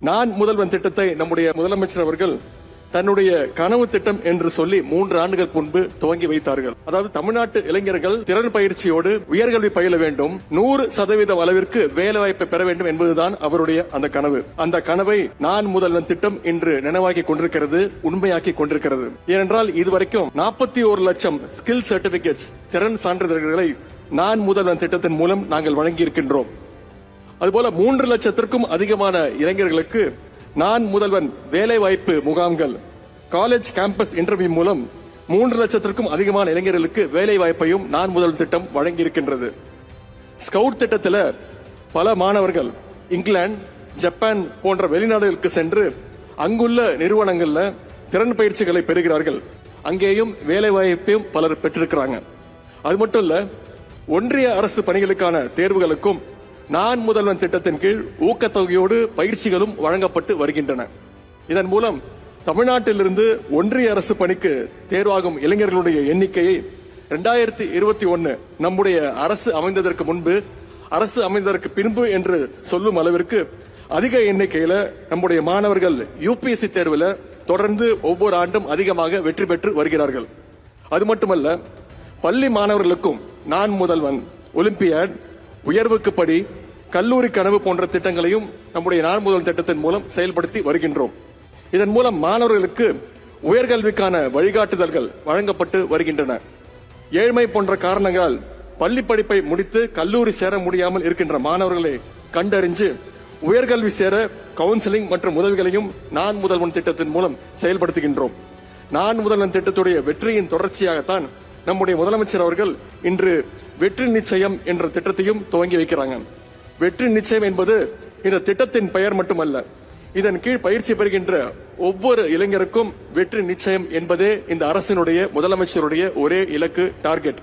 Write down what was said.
நான் முதல்வன் திட்டத்தை நம்முடைய முதலமைச்சர் அவர்கள் தன்னுடைய கனவு திட்டம் என்று சொல்லி 3 ஆண்டுகள் முன்பு துவங்கி வைத்தார்கள். அதாவது தமிழ்நாட்டு இளைஞர்கள் திறன் பயிற்சியோடு உயர்கல்வி பயில வேண்டும், 100% அளவிற்கு வேலை வாய்ப்பை பெற வேண்டும் என்பதுதான் அவருடைய அந்த கனவு. அந்த கனவை நான் முதல்வன் திட்டம் இன்று நினைவாக்கி கொண்டிருக்கிறது, உண்மையாக்கி கொண்டிருக்கிறது. ஏனென்றால் இதுவரைக்கும் 41 லட்சம் ஸ்கில் சர்டிபிகேட்ஸ் திறன் சான்றிதழ்களை நான் முதல்வன் திட்டத்தின் மூலம் நாங்கள் வழங்கி இருக்கின்றோம். அதுபோல 3 லட்சத்திற்கும் அதிகமான இளைஞர்களுக்கு நான் முதல்வன் வேலை வாய்ப்பு முகாம்கள், காலேஜ் கேம்பஸ் இன்டர்வியூ மூலம் 3 லட்சத்திற்கும் அதிகமான இளைஞர்களுக்கு வேலை வாய்ப்பையும் நான் முதல்வன் திட்டம் வழங்கி இருக்கின்றது. ஸ்கவுட் திட்டத்தில் பல மாணவர்கள் இங்கிலாந்து, ஜப்பான் போன்ற வெளிநாடுகளுக்கு சென்று அங்குள்ள நிறுவனங்கள்ல திறன் பயிற்சிகளை பெறுகிறார்கள். அங்கேயும் வேலை வாய்ப்பையும் பலர் பெற்றிருக்கிறாங்க. அது மட்டும் இல்ல, ஒன்றிய அரசு பணிகளுக்கான தேர்வுகளுக்கும் நான் முதல்வன் திட்டத்தின் கீழ் ஊக்கத்தொகையோடு பயிற்சிகளும் வழங்கப்பட்டு வருகின்றன. இதன் மூலம் தமிழ்நாட்டிலிருந்து ஒன்றிய அரசு பணிக்கு தேர்வாகும் இளைஞர்களுடைய எண்ணிக்கையை 2021 நம்முடைய அரசு அமைந்ததற்கு முன்பு, அரசு அமைந்ததற்கு பின்பு என்று சொல்லும் அளவிற்கு அதிக எண்ணிக்கையில நம்முடைய மாணவர்கள் யூபிஎஸ்சி தேர்வில் தொடர்ந்து ஒவ்வொரு ஆண்டும் அதிகமாக வெற்றி பெற்று வருகிறார்கள். அது மட்டுமல்ல, பள்ளி மாணவர்களுக்கும் நான் முதல்வன், ஒலிம்பியாட், உயர்வுக்கு படி, கல்லூரி கனவு போன்ற திட்டங்களையும் நம்முடைய நான் முதல்வன் திட்டத்தின் மூலம் செயல்படுத்தி வருகின்றோம். இதன் மூலம் மாணவர்களுக்கு உயர்கல்விக்கான வழிகாட்டுதல்கள் வழங்கப்பட்டு வருகின்றன. ஏழ்மை போன்ற காரணங்களால் பள்ளி படிப்பை முடித்து கல்லூரி சேர முடியாமல் இருக்கின்ற மாணவர்களை கண்டறிஞ்சு உயர்கல்வி சேர கவுன்சிலிங் மற்றும் உதவிகளையும் நான் முதல்வன் திட்டத்தின் மூலம் செயல்படுத்துகின்றோம். நான் முதல்வன் திட்டத்துடைய வெற்றியின் தொடர்ச்சியாகத்தான் நம்முடைய முதலமைச்சர் அவர்கள் இன்று வெற்றி நிச்சயம் என்ற திட்டத்தையும் துவங்கி வைக்கிறாங்க. வெற்றி நிச்சயம் என்பது இந்த திட்டத்தின் பெயர் மட்டுமல்ல, இதன் கீழ் பயிற்சி பெறுகின்ற ஒவ்வொரு இளைஞருக்கும் வெற்றி நிச்சயம் என்பதே இந்த அரசினுடைய முதலமைச்சருடைய ஒரே இலக்கு, டார்கெட்.